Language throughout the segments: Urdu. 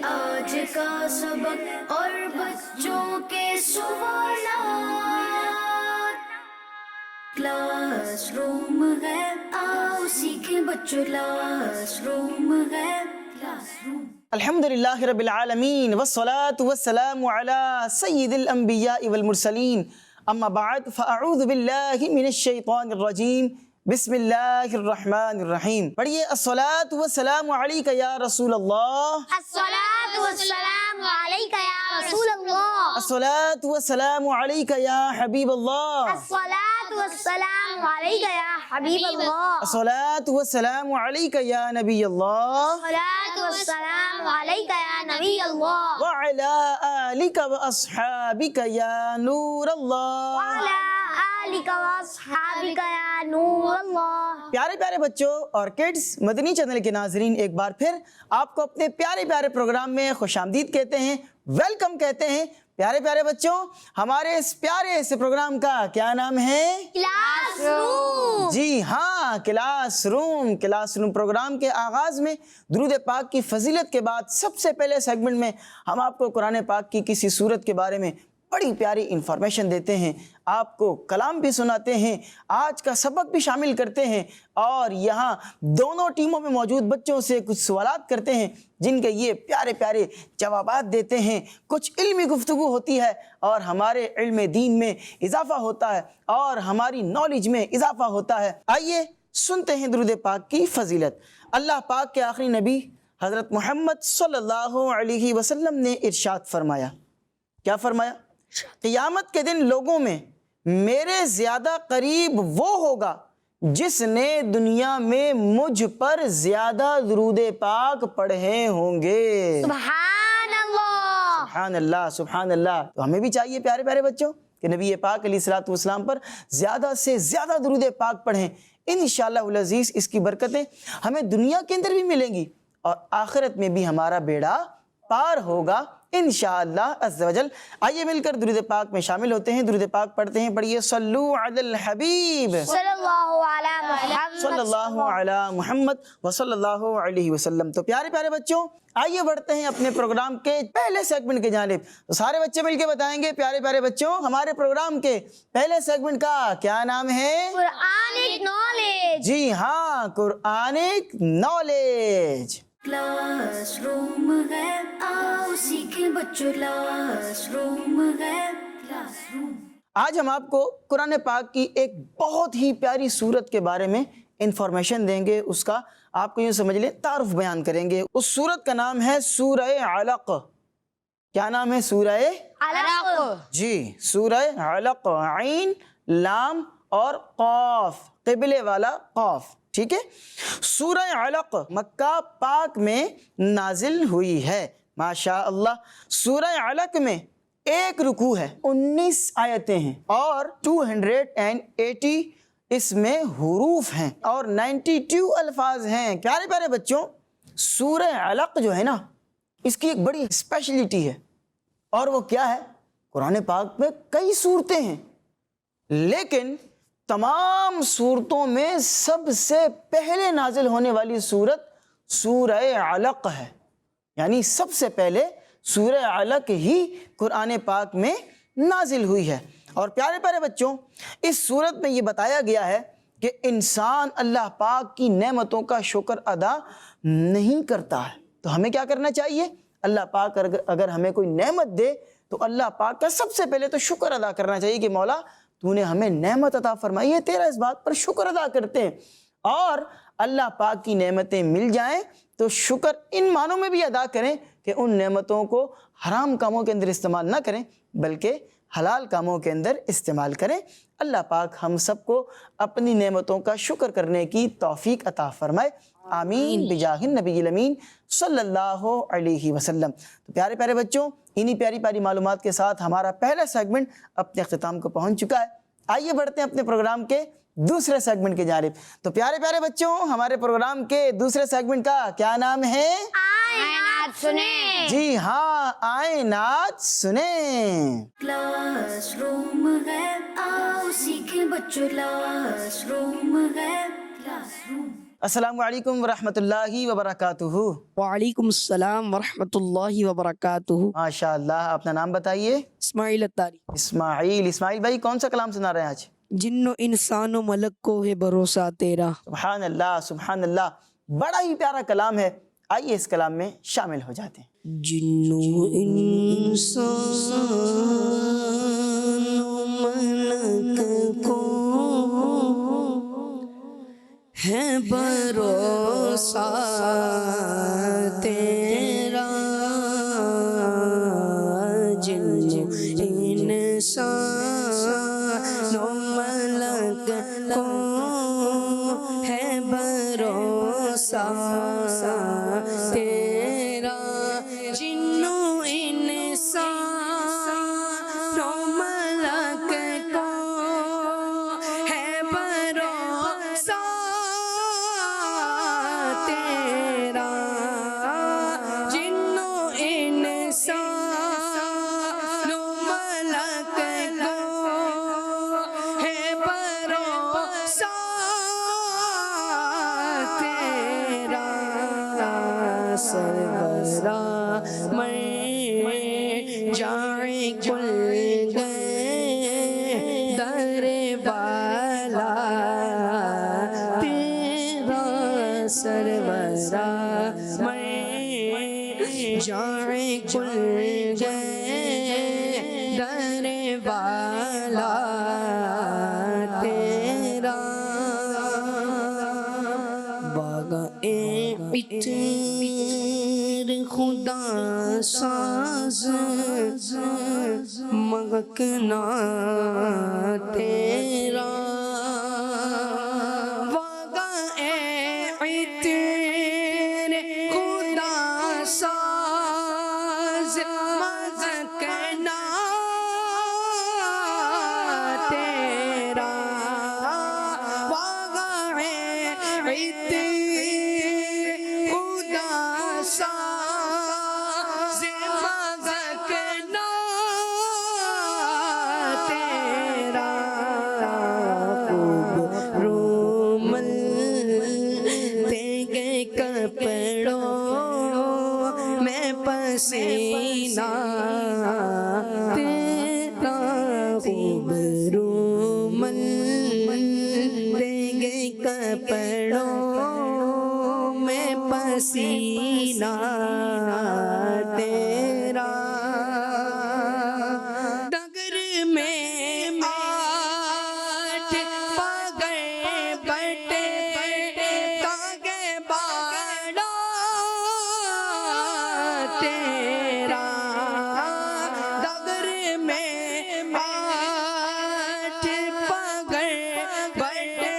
آج کا سبق اور بچوں کے سوالات۔ کلاس روم ہے، آؤ سیکھیں بچوں، کلاس روم ہے، کلاس روم۔ الحمدللہ رب العالمین والصلاة والسلام علی سید الانبیاء والمرسلین، اما بعد فاعوذ باللہ من الشیطان الرجیم، بسم اللہ الرحمن الرحیم۔ پڑھیے الصلاة والسلام علیک یا رسول اللہ، الصلاة والسلام علیک یا رسول اللہ، الصلاة والسلام علیک یا حبیب اللہ، الصلاة والسلام علیک یا حبیب اللہ، الصلاة والسلام علیک یا نبی اللہ، الصلاة والسلام علیک یا نبی اللہ، وعلی آلک واصحابک یا نور اللہ۔ وعلی آلک واصحابک یا نور اللہ۔ پیارے پیارے بچوں اور کڈز، مدنی چینل کے ناظرین، ایک بار پھر آپ کو اپنے پیارے پیارے پروگرام میں خوش آمدید کہتے ہیں، ویلکم کہتے ہیں۔ پیارے پیارے بچوں، ہمارے اس پیارے سے پروگرام کا کیا نام ہے؟ Class room. جی ہاں، class room. Class room program کے آغاز میں درود پاک کی فضیلت کے بعد سب سے پہلے سیگمنٹ میں ہم آپ کو قرآن پاک کی کسی سورت کے بارے میں بڑی پیاری انفارمیشن دیتے ہیں، آپ کو کلام بھی سناتے ہیں، آج کا سبق بھی شامل کرتے ہیں، اور یہاں دونوں ٹیموں میں موجود بچوں سے کچھ سوالات کرتے ہیں جن کے یہ پیارے پیارے جوابات دیتے ہیں۔ کچھ علمی گفتگو ہوتی ہے اور ہمارے علم دین میں اضافہ ہوتا ہے اور ہماری نالج میں اضافہ ہوتا ہے۔ آئیے سنتے ہیں درود پاک کی فضیلت۔ اللہ پاک کے آخری نبی حضرت محمد صلی اللہ علیہ وسلم نے ارشاد فرمایا، کیا فرمایا؟ قیامت کے دن لوگوں میں میرے زیادہ قریب وہ ہوگا جس نے دنیا میں مجھ پر زیادہ درود پاک پڑھے ہوں گے۔ سبحان اللہ، سبحان اللہ، سبحان اللہ۔ تو ہمیں بھی چاہیے پیارے پیارے بچوں کہ نبی پاک علیہ الصلوۃ والسلام پر زیادہ سے زیادہ درود پاک پڑھیں۔ انشاءاللہ العزیز اس کی برکتیں ہمیں دنیا کے اندر بھی ملیں گی اور آخرت میں بھی ہمارا بیڑا پار ہوگا انشاءاللہ عز و جل۔ آئیے مل کر درود پاک میں شامل ہوتے ہیں، درود پاک پڑھتے ہیں۔ پڑھیے صلو علی الحبیب صلی اللہ علی محمد، صلی اللہ علی محمد وصلی اللہ علیہ وسلم۔ تو پیارے پیارے بچوں، آئیے بڑھتے ہیں اپنے پروگرام کے پہلے سیگمنٹ کی جانب۔ تو سارے بچے مل کے بتائیں گے پیارے پیارے بچوں، ہمارے پروگرام کے پہلے سیگمنٹ کا کیا نام ہے؟ Quranic knowledge. جی ہاں، قرآنک نالج۔ کلاس روم ہے، آؤ سیکھیں بچوں، کلاس روم ہے، کلاس روم۔ آج ہم آپ کو قرآن پاک کی ایک بہت ہی پیاری سورت کے بارے میں انفارمیشن دیں گے، اس کا آپ کو یوں سمجھ لیں تعارف بیان کریں گے۔ اس سورت کا نام ہے سورہ علق۔ کیا نام ہے؟ سورہ علق۔ جی، سورہ علق، عین، لام اور قاف، قبلے والا قاف، ٹھیک ہے۔ سورہ علق مکہ پاک میں نازل ہوئی ہے، ماشاء اللہ۔ سورہ علق میں ایک رکوع ہے، 19 آیتیں ہیں اور 280 اس میں حروف ہیں اور 92 الفاظ ہیں۔ پیارے پیارے بچوں، سورہ علق جو ہے نا، اس کی ایک بڑی اسپیشلٹی ہے، اور وہ کیا ہے؟ قرآن پاک میں کئی سورتیں ہیں، لیکن تمام صورتوں میں سب سے پہلے نازل ہونے والی صورت سورہ علق ہے، یعنی سب سے پہلے سورہ علق ہی قرآن پاک میں نازل ہوئی ہے۔ اور پیارے پیارے بچوں، اس صورت میں یہ بتایا گیا ہے کہ انسان اللہ پاک کی نعمتوں کا شکر ادا نہیں کرتا ہے، تو ہمیں کیا کرنا چاہیے؟ اللہ پاک اگر ہمیں کوئی نعمت دے تو اللہ پاک کا سب سے پہلے تو شکر ادا کرنا چاہیے کہ مولا تو نے ہمیں نعمت عطا فرمائی ہے، تیرا اس بات پر شکر ادا کرتے ہیں۔ اور اللہ پاک کی نعمتیں مل جائیں تو شکر ان معنوں میں بھی ادا کریں کہ ان نعمتوں کو حرام کاموں کے اندر استعمال نہ کریں بلکہ حلال کاموں کے اندر استعمال کریں۔ اللہ پاک ہم سب کو اپنی نعمتوں کا شکر کرنے کی توفیق عطا فرمائے، آمین بجاہ النبی الامین صلی اللہ علیہ وسلم۔ تو پیارے پیارے بچوں، انہی پیاری پیاری معلومات کے ساتھ ہمارا پہلا سیگمنٹ اپنے اختتام کو پہنچ چکا ہے۔ آئیے بڑھتے ہیں اپنے پروگرام کے دوسرے سیگمنٹ کی جانب۔ تو پیارے پیارے بچوں، ہمارے پروگرام کے دوسرے سیگمنٹ کا کیا نام ہے؟ آئیں نعت سنیں۔ جی ہاں، آئیں نعت سنیں۔ کلاس روم ہے، آؤ سیکھیں بچوں، کلاس روم ہے، کلاس روم۔ السلام علیکم ورحمۃ اللہ وبرکاتہ۔ وعلیکم السلام ورحمۃ اللہ وبرکاتہ۔ ماشاء اللہ، اپنا نام بتائیے۔ اسماعیل اتاری۔ اسماعیل بھائی کون سا کلام سنا رہے ہیں آج؟ جن و انسان و ملک کو ہے بھروسہ تیرا۔ سبحان اللہ سبحان اللہ، بڑا ہی پیارا کلام ہے، آئیے اس کلام میں شامل ہو جاتے ہیں۔ جن و انسان و ملک کو ہے بھروسہ تیرا، جن و انسان و ملک کو ہے بھروسہ تیرا، جن و انسان و ملک کو ہے بھروسہ تیرا، جن و انسان و ملک کو ہے بھروسہ تیرا، سرورا میں جائے کل گئے در بالا تیرا، سرورا میں جائے کل گئے در بالا تیرا، باغ خدا ساز مگکنا تیرا، واقع عطر خدا ساز مگکنا تیرا، واقع عطر خدا ساز مگکنا تیرا، خوب رومل تیگے کپڑوں میں پسینہ تیرا، خوب رومل تیگے کپڑوں میں پسینہ تیرا، ڈگر میں آٹھ پگڑ بٹے تاگے باڑا تیرا، ڈگر میں آٹھ پگڑ بٹے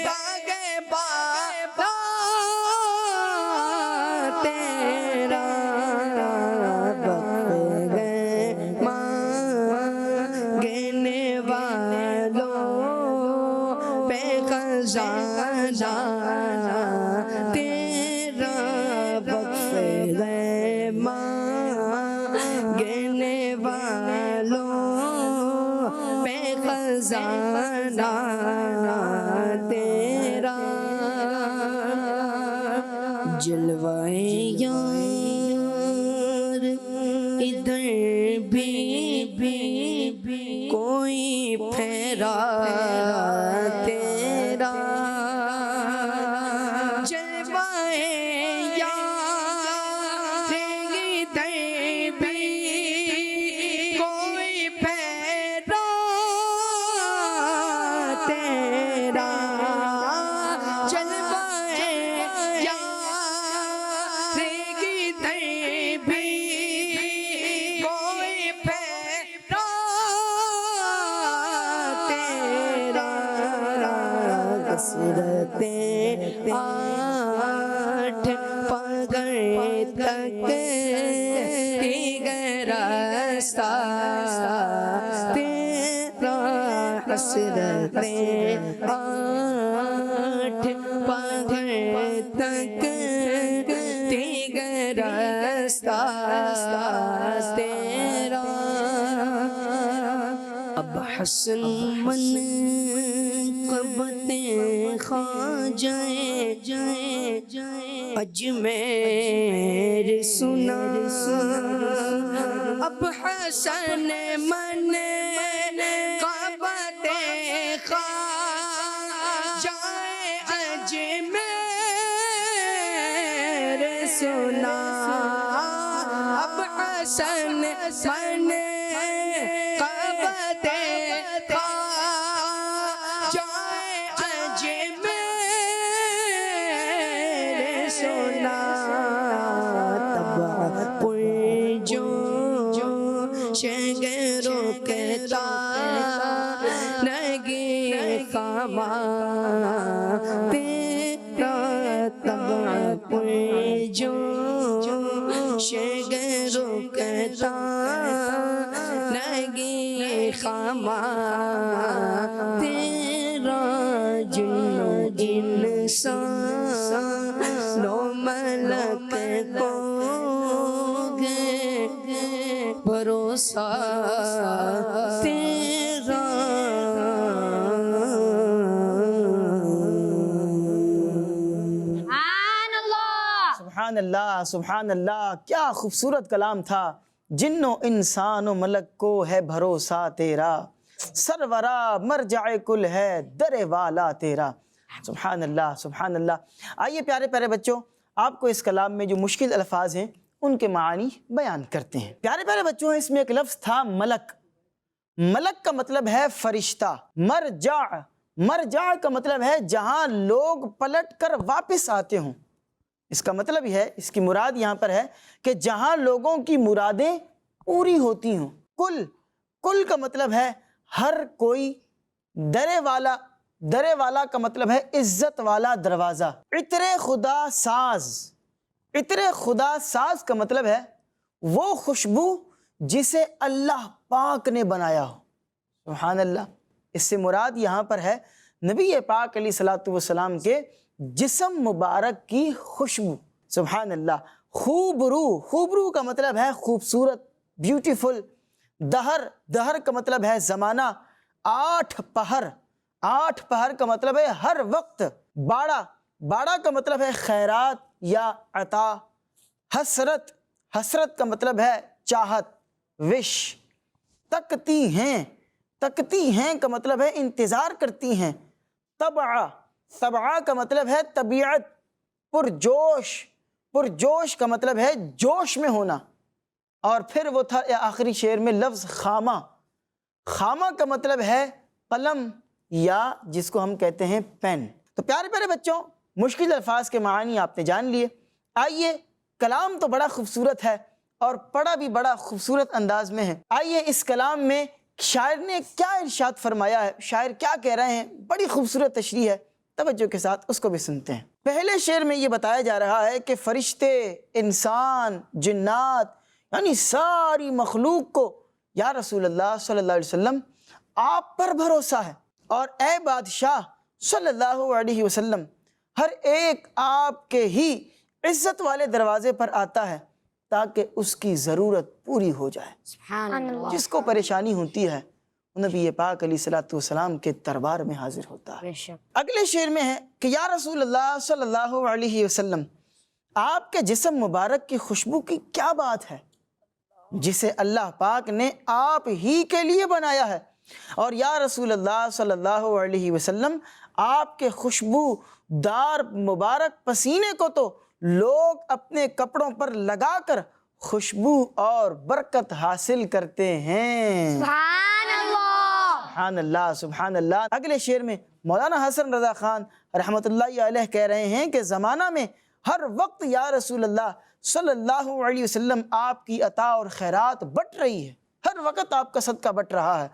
تاگے باڑا تیرا، بخت گئے مانگنے والوں پہ خزانہ تیرا، بخت گئے مانگنے والوں پہ خزانہ تیرا، جلوہ یار ادھر بھی کوئی پھیرا تیرا، جلوہ یار ادھر بھی کوئی پھیرا تیرا، جلوہ کثرتیں آٹھ پگڑ تک دیگر راستہ تیرا، حسرتیں آٹھ پگڑ تک دیگر راستہ تیرا، اب حسن من باتیں خواجہ اجمیر سنا اب حسن من کا باتیں خواجہ اجمیر سنا اب حسن من شگرو کہتا نگی خاما تیرا تبع پوجو شگرو کہتا نگی خاما تیرا جن انسان نو ملک کو بھروسہ تیرا سبحان اللہ سبحان اللہ، کیا خوبصورت کلام تھا۔ جن و انسان و ملک کو ہے بھروسہ تیرا، سرورا مرجع کل ہے در والا تیرا۔ سبحان اللہ سبحان اللہ۔ آئیے پیارے پیارے بچوں، آپ کو اس کلام میں جو مشکل الفاظ ہیں ان کے معانی بیان کرتے ہیں۔ پیارے پیارے بچوں، اس میں ایک لفظ تھا ملک۔ ملک کا مطلب ہے فرشتہ۔ مرجع، مرجع کا مطلب ہے جہاں لوگ پلٹ کر واپس آتے ہوں۔ اس کا مطلب یہ ہے، اس کی مراد یہاں پر ہے کہ جہاں لوگوں کی مرادیں پوری ہوتی ہوں۔ کل، کل کا مطلب ہے ہر کوئی۔ درے والا، درے والا کا مطلب ہے عزت والا دروازہ۔ عطر خدا ساز، عطر خدا ساز کا مطلب ہے وہ خوشبو جسے اللہ پاک نے بنایا ہو۔ سبحان اللہ۔ اس سے مراد یہاں پر ہے نبی پاک علیہ الصلوۃ والسلام کے جسم مبارک کی خوشبو۔ سبحان اللہ۔ خوبرو، خوبرو کا مطلب ہے خوبصورت، بیوٹیفل۔ دہر، دہر کا مطلب ہے زمانہ۔ آٹھ پہر، آٹھ پہر کا مطلب ہے ہر وقت۔ باڑا، باڑا کا مطلب ہے خیرات یا عطا۔ حسرت، حسرت کا مطلب ہے چاہت، وش۔ تکتی ہیں، تکتی ہیں کا مطلب ہے انتظار کرتی ہیں۔ طبع، طبع کا مطلب ہے طبیعت، پرجوش، پرجوش کا مطلب ہے جوش میں ہونا۔ اور پھر وہ تھا آخری شعر میں لفظ خامہ۔ خامہ کا مطلب ہے قلم یا جس کو ہم کہتے ہیں پین۔ تو پیارے پیارے بچوں، مشکل الفاظ کے معانی آپ نے جان لیے۔ آئیے، کلام تو بڑا خوبصورت ہے اور پڑھا بھی بڑا خوبصورت انداز میں ہے۔ آئیے اس کلام میں شاعر نے کیا ارشاد فرمایا ہے، شاعر کیا کہہ رہے ہیں، بڑی خوبصورت تشریح ہے، توجہ کے ساتھ اس کو بھی سنتے ہیں۔ پہلے شعر میں یہ بتایا جا رہا ہے کہ فرشتے، انسان، جنات، یعنی ساری مخلوق کو یا رسول اللہ صلی اللہ علیہ وسلم آپ پر بھروسہ ہے، اور اے بادشاہ صلی اللہ علیہ وسلم ہر ایک آپ کے ہی عزت والے دروازے پر آتا ہے تاکہ اس کی ضرورت پوری ہو جائے۔ سبحان اللہ۔ جس کو پریشانی ہوتی ہے نبی پاک علیہ الصلوۃ والسلام کے دربار میں حاضر ہوتا ہے۔ اگلے شعر میں ہے کہ یا رسول اللہ صلی اللہ علیہ وسلم آپ کے جسم مبارک کی خوشبو کی کیا بات ہے جسے اللہ پاک نے آپ ہی کے لیے بنایا ہے، اور یا رسول اللہ صلی اللہ علیہ وسلم آپ کے خوشبو دار مبارک پسینے کو تو لوگ اپنے کپڑوں پر لگا کر خوشبو اور برکت حاصل کرتے ہیں۔ سبحان اللہ۔ سبحان اللہ سبحان اللہ۔ اگلے شعر میں مولانا حسن رضا خان رحمۃ اللہ علیہ کہہ رہے ہیں کہ زمانہ میں ہر وقت یا رسول اللہ صلی اللہ علیہ وسلم آپ کی عطا اور خیرات بٹ رہی ہے، ہر وقت آپ کا صدقہ بٹ رہا ہے،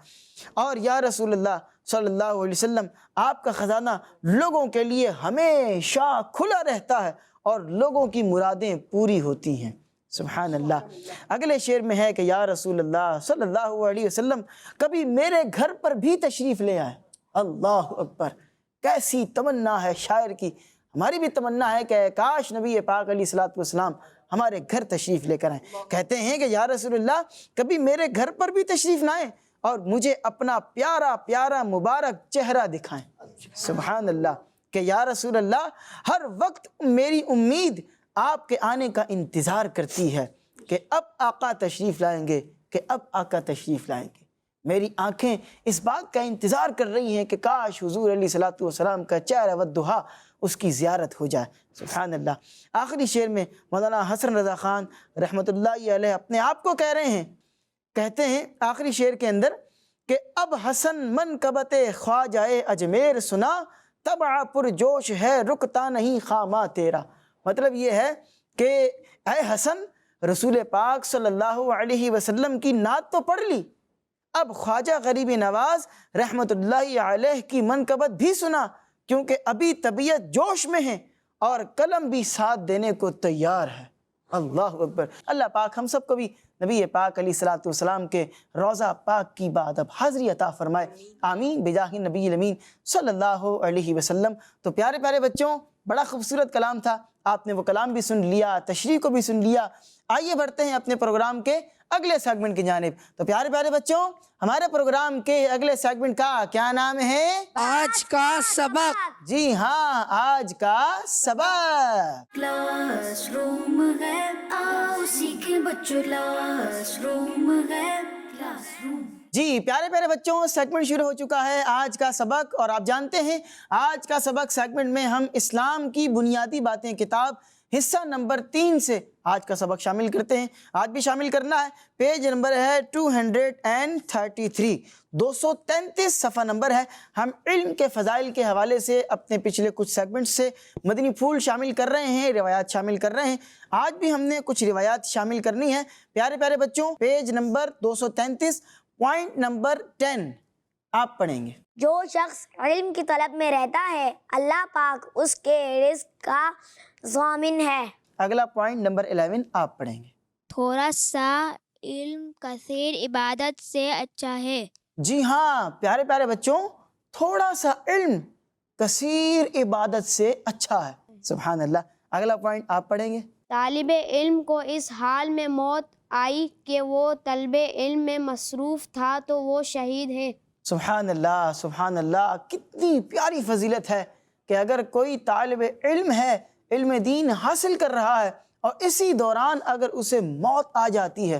اور یا رسول اللہ صلی اللہ علیہ وسلم آپ کا خزانہ لوگوں کے لیے ہمیشہ کھلا رہتا ہے اور لوگوں کی مرادیں پوری ہوتی ہیں۔ سبحان اللہ۔ اگلے شعر میں ہے کہ یا رسول اللہ صلی اللہ علیہ وسلم کبھی میرے گھر پر بھی تشریف لے آئے۔ اللہ اکبر، کیسی تمنا ہے شاعر کی۔ ہماری بھی تمنا ہے کہ کاش نبی پاک علیہ الصلوۃ والسلام ہمارے گھر تشریف لے کر آئیں۔ کہتے ہیں کہ یا رسول اللہ کبھی میرے گھر پر بھی تشریف نہ آئیں اور مجھے اپنا پیارا پیارا مبارک چہرہ دکھائیں۔ سبحان اللہ کہ یا رسول اللہ ہر وقت میری امید آپ کے آنے کا انتظار کرتی ہے کہ اب آقا تشریف لائیں گے، کہ اب آقا تشریف لائیں گے۔ میری آنکھیں اس بات کا انتظار کر رہی ہیں کہ کاش حضور علیہ الصلوۃ والسلام کا چہرہ والضحیٰ اس کی زیارت ہو جائے۔ سبحان اللہ۔ آخری شعر میں مولانا حسن رضا خان رحمۃ اللہ علیہ اپنے آپ کو کہہ رہے ہیں، کہتے ہیں آخری شعر کے اندر کہ اب حسن منقبت خواجہ اجمیر سنا، طبع پرجوش ہے رکتا نہیں خامہ تیرا۔ مطلب یہ ہے کہ اے حسن، رسول پاک صلی اللہ علیہ وسلم کی نعت تو پڑھ لی، اب خواجہ غریب نواز رحمت اللہ علیہ کی منقبت بھی سنا، کیونکہ ابھی طبیعت جوش میں ہے اور قلم بھی ساتھ دینے کو تیار ہے۔ اللہ اکبر۔ اللہ پاک ہم سب کو بھی نبی پاک علیہ الصلوۃ والسلام کے روضہ پاک کی بعد اب حاضری عطا فرمائے، آمین بجاہ نبی الامین صلی اللہ علیہ وسلم۔ تو پیارے پیارے بچوں، بڑا خوبصورت کلام تھا، آپ نے وہ کلام بھی سن لیا، تشریح کو بھی سن لیا۔ آئیے بڑھتے ہیں اپنے پروگرام کے اگلے سیگمنٹ کی جانب۔ تو پیارے پیارے بچوں، ہمارے پروگرام کے اگلے سیگمنٹ کا کیا نام ہے؟ آج کا سبق۔ جی ہاں، آج کا سبق۔ کلاس روم ہے، آؤ سیکھیں بچوں، کلاس روم ہے، کلاس روم۔ جی پیارے پیارے بچوں، سیگمنٹ شروع ہو چکا ہے آج کا سبق، اور آپ جانتے ہیں آج کا سبق سیگمنٹ میں ہم اسلام کی بنیادی باتیں کتاب حصہ نمبر 3 سے آج کا سبق شامل کرتے ہیں۔ آج بھی شامل کرنا ہے، پیج نمبر ہے 233، 233 صفحہ نمبر ہے۔ ہم علم کے فضائل کے حوالے سے اپنے پچھلے کچھ سیگمنٹ سے مدنی پھول شامل کر رہے ہیں، روایات شامل کر رہے ہیں۔ آج بھی ہم نے کچھ روایات شامل کرنی ہے۔ پیارے پیارے بچوں، پیج نمبر 233، پوائنٹ نمبر 10 آپ پڑھیں گے۔ جو شخص علم کی طلب میں رہتا ہے اللہ پاک اس کے رزق کا ضامن ہے۔ اگلا پوائنٹ نمبر 11 آپ پڑھیں گے۔ تھوڑا سا علم کثیر عبادت سے اچھا ہے۔ جی ہاں پیارے پیارے بچوں، تھوڑا سا علم کثیر عبادت سے اچھا ہے۔ سبحان اللہ۔ اگلا پوائنٹ آپ پڑھیں گے۔ طالب علم کو اس حال میں موت آئی کہ وہ طلب علم میں مصروف تھا تو وہ شہید ہے۔ سبحان اللہ، سبحان اللہ۔ کتنی پیاری فضیلت ہے کہ اگر کوئی طالب علم ہے، علم دین حاصل کر رہا ہے، اور اسی دوران اگر اسے موت آ جاتی ہے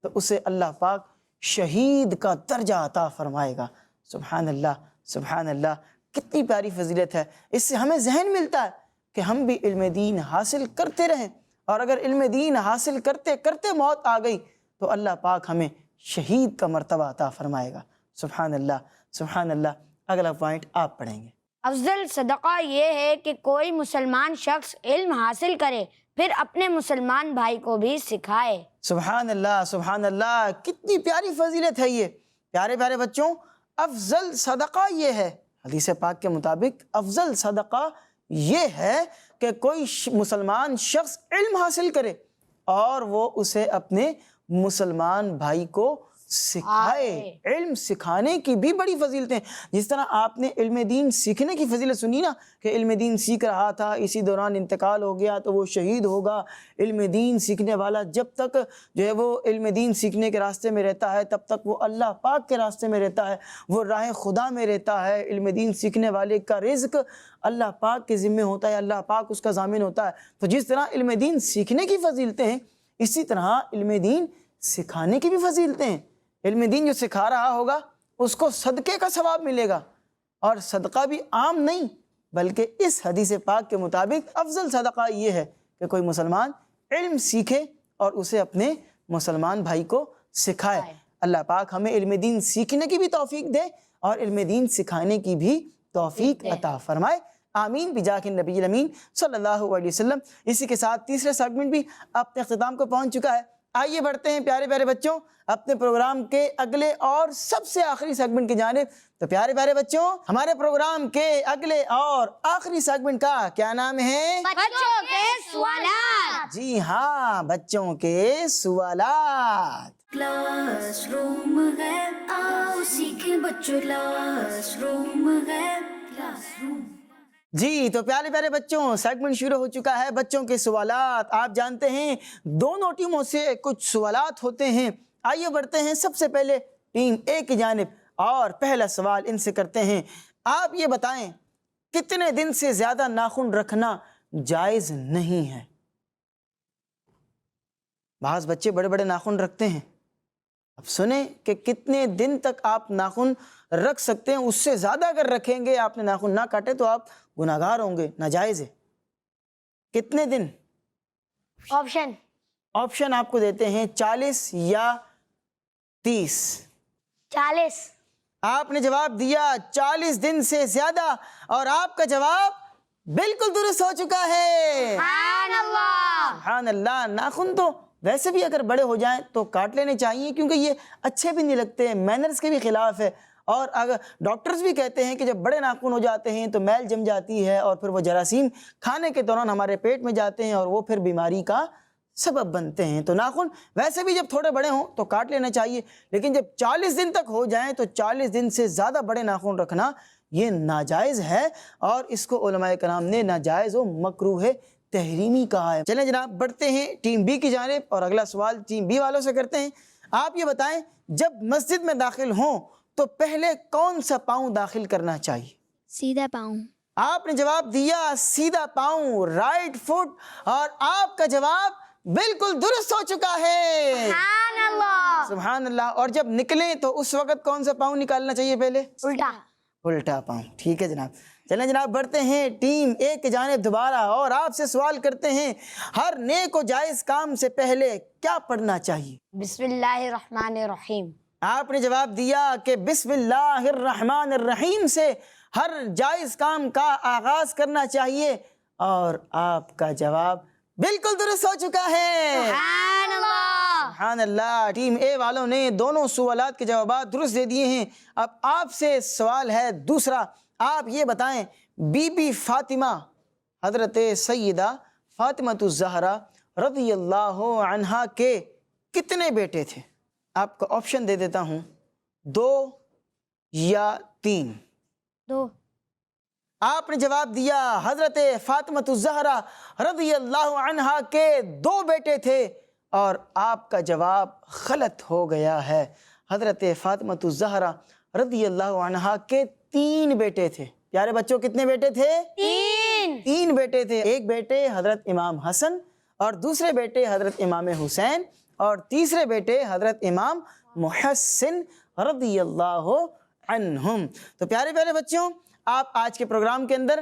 تو اسے اللہ پاک شہید کا درجہ عطا فرمائے گا۔ سبحان اللہ، سبحان اللہ۔ کتنی پیاری فضیلت ہے۔ اس سے ہمیں ذہن ملتا ہے کہ ہم بھی علم دین حاصل کرتے رہیں، اور اگر علم دین حاصل کرتے کرتے موت آ گئی تو اللہ پاک ہمیں شہید کا مرتبہ عطا فرمائے گا۔ سبحان اللہ، سبحان اللہ۔ اگلا پوائنٹ آپ پڑھیں گے۔ افضل صدقہ یہ ہے کہ کوئی مسلمان شخص علم حاصل کرے پھر اپنے مسلمان بھائی کو بھی سکھائے۔ سبحان اللہ، سبحان اللہ۔ کتنی پیاری فضیلت ہے یہ۔ پیارے پیارے بچوں، افضل صدقہ یہ ہے، حدیث پاک کے مطابق افضل صدقہ یہ ہے کہ کوئی مسلمان شخص علم حاصل کرے اور وہ اسے اپنے مسلمان بھائی کو سکھائے۔ علم سکھانے کی بھی بڑی فضیلتیں، جس طرح آپ نے علم دین سیکھنے کی فضیلت سنی نا، کہ علم دین سیکھ رہا تھا، اسی دوران انتقال ہو گیا تو وہ شہید ہوگا۔ علم دین سیکھنے والا جب تک جو ہے وہ علم دین سیکھنے کے راستے میں رہتا ہے تب تک وہ اللہ پاک کے راستے میں رہتا ہے، وہ راہ خدا میں رہتا ہے۔ علم دین سیکھنے والے کا رزق اللہ پاک کے ذمہ ہوتا ہے، اللہ پاک اس کا ضامن ہوتا ہے۔ تو جس طرح علم دین سیکھنے کی فضیلتیں ہیں، اسی طرح علم دین سکھانے کی بھی فضیلتیں ہیں۔ علم دین جو سکھا رہا ہوگا اس کو صدقے کا ثواب ملے گا، اور صدقہ بھی عام نہیں بلکہ اس حدیث پاک کے مطابق افضل صدقہ یہ ہے کہ کوئی مسلمان علم سیکھے اور اسے اپنے مسلمان بھائی کو سکھائے۔ اللہ پاک ہمیں علم دین سیکھنے کی بھی توفیق دے اور علم دین سکھانے کی بھی توفیق عطا فرمائے، آمین بجاہ النبی الامین صلی اللہ علیہ وسلم۔ اسی کے ساتھ تیسرا سیگمنٹ بھی اپنے اختتام کو پہنچ چکا ہے۔ آئیے بڑھتے ہیں پیارے پیارے بچوں اپنے پروگرام کے اگلے اور سب سے آخری سیگمنٹ کی جانب۔ تو پیارے پیارے بچوں، ہمارے پروگرام کے اگلے اور آخری سیگمنٹ کا کیا نام ہے؟ بچوں کے سوالات۔ جی ہاں، بچوں کے سوالات۔ کلاس روم ہے، آؤ سیکھیں بچوں، کلاس روم ہے، کلاس روم۔ جی تو پیارے پیارے بچوں، سیگمنٹ شروع ہو چکا ہے بچوں کے سوالات۔ آپ جانتے ہیں دونوں ٹیموں سے کچھ سوالات ہوتے ہیں۔ آئیے بڑھتے ہیں سب سے پہلے ٹیم اے کی جانب، اور پہلا سوال ان سے کرتے ہیں۔ آپ یہ بتائیں کتنے دن سے زیادہ ناخن رکھنا جائز نہیں ہے؟ بعض بچے بڑے بڑے ناخن رکھتے ہیں. اب سنیں کہ کتنے دن تک آپ ناخن رکھ سکتے ہیں. اس سے زیادہ اگر رکھیں گے, آپ نے ناخن نہ کاٹے تو آپ گناہگار ہوں گے, ناجائز ہے. کتنے دن؟ آپشن آپ کو دیتے ہیں 40 یا 30. 40. آپ نے جواب دیا 40 دن سے زیادہ, اور آپ کا جواب بالکل درست ہو چکا ہے. سبحان اللہ. سبحان اللہ. ناخن تو ویسے بھی اگر بڑے ہو جائیں تو کاٹ لینے چاہیے, کیونکہ یہ اچھے بھی نہیں لگتے, مینرز کے بھی خلاف ہے. اور اگر ڈاکٹرز بھی کہتے ہیں کہ جب بڑے ناخن ہو جاتے ہیں تو میل جم جاتی ہے, اور پھر وہ جراثیم کھانے کے دوران ہمارے پیٹ میں جاتے ہیں, اور وہ پھر بیماری کا سبب بنتے ہیں. تو ناخن ویسے بھی جب تھوڑے بڑے ہوں تو کاٹ لینا چاہیے, لیکن جب 40 دن تک ہو جائیں تو 40 دن سے زیادہ بڑے ناخن رکھنا یہ ناجائز ہے, اور اس کو علماء کرام نے ناجائز و مکروہ تحریمی کہا ہے. چلیں جناب بڑھتے ہیں ٹیم بی کی جانب, اور اگلا سوال ٹیم بی والوں سے کرتے ہیں. آپ یہ بتائیں, جب مسجد میں داخل ہوں تو پہلے کون سا پاؤں داخل کرنا چاہیے؟ سیدھا پاؤں. آپ نے جواب دیا سیدھا پاؤں, رائٹ فٹ, اور آپ کا جواب بالکل درست ہو چکا ہے. سبحان اللہ. سبحان اللہ. اور جب نکلیں تو اس وقت کون سا پاؤں نکالنا چاہیے پہلے؟ الٹا پاؤں. ٹھیک ہے جناب. چلیں جناب بڑھتے ہیں ٹیم ایک کی جانب دوبارہ, اور آپ سے سوال کرتے ہیں, ہر نیک و جائز کام سے پہلے کیا پڑھنا چاہیے؟ بسم اللہ الرحمن الرحیم. آپ نے جواب دیا کہ بسم اللہ الرحمن الرحیم سے ہر جائز کام کا آغاز کرنا چاہیے, اور آپ کا جواب بالکل درست ہو چکا ہے. سبحان اللہ. سبحان اللہ. ٹیم اے والوں نے دونوں سوالات کے جوابات درست دے دیے ہیں. اب آپ سے سوال ہے دوسرا. آپ یہ بتائیں, بی بی فاطمہ حضرت سیدہ فاطمۃ الزہرا رضی اللہ عنہا کے کتنے بیٹے تھے؟ آپ کو آپشن دے دیتا ہوں, 2 یا 3. 2. آپ نے جواب دیا حضرت فاطمۃ الزہرا رضی اللہ عنہا کے 2 بیٹے تھے, اور آپ کا جواب غلط ہو گیا ہے. حضرت فاطمۃ الزہرا رضی اللہ عنہا کے 3 بیٹے تھے. پیارے بچوں کتنے بیٹے تھے؟ 3 بیٹے تھے. ایک بیٹے حضرت امام حسن, اور دوسرے بیٹے حضرت امام حسین, اور تیسرے بیٹے حضرت امام محسن رضی اللہ عنہم. تو پیارے پیارے بچوں, آپ آج کے پروگرام کے اندر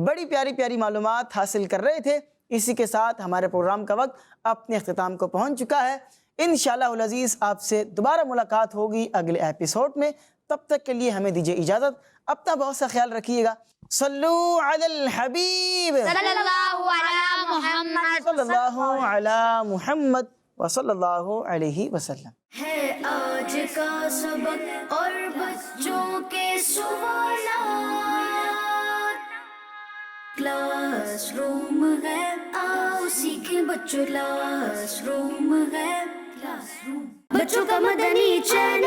بڑی پیاری پیاری معلومات حاصل کر رہے تھے. اسی کے ساتھ ہمارے پروگرام کا وقت اپنے اختتام کو پہنچ چکا ہے. انشاءاللہ العزیز آپ سے دوبارہ ملاقات ہوگی اگلے ایپیسوڈ میں. تب تک کے لیے ہمیں دیجیے اجازت. اپنا بہت سا خیال رکھیے گا. صلو علی الحبیب صلی اللہ علی محمد. صلی اللہ علی محمد وصلی اللہ علیہ وسلم. ہے آج کا سبق اور بچوں کے سوالات. کلاس روم ہے, آؤ سیکھیں بچوں. کلاس روم ہے, کلاس روم بچوں کا مدنی چینل.